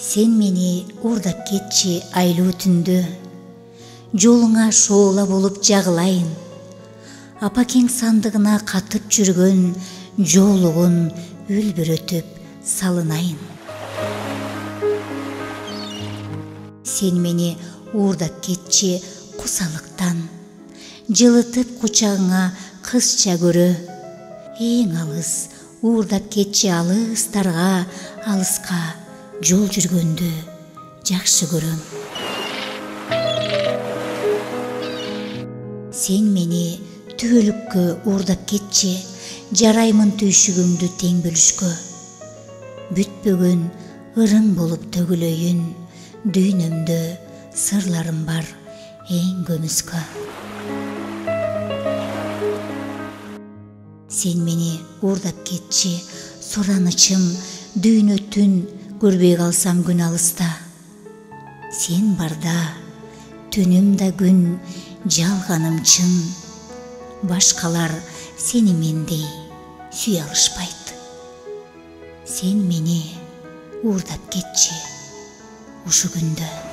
Sen meni уурдап кетчи айлуу түндө, жолуңа шоола болуп жагылайын. Апакең сандыгына катып жүргөн жоолугун үлбүрөтүп салынайын. Сен мени уурдап кетчи кусалыктан, жылытып кучагыңа кызча көрө. Эң алыс уурдап кетчи алыстарга, алыска жол жүргөндү жакшы көрөм. Сен мени түбөлүккө уурдап кетчи, жараймын түйшүгүңдү тең бөлүшкө. Бүтпөгөн ырың болуп төгүлөйүн, дүйнөмдө сырларым бар эң көмүскө. Сен мени уурдап кетчи, суранычым дүйнө түн, көрбөй калсам күн алыста. Сен барда түнүм да күн, жалганым чын. Башкалар сени мендей сүйө алышпайт. Сен мени уурдап кетчи ушу күндө.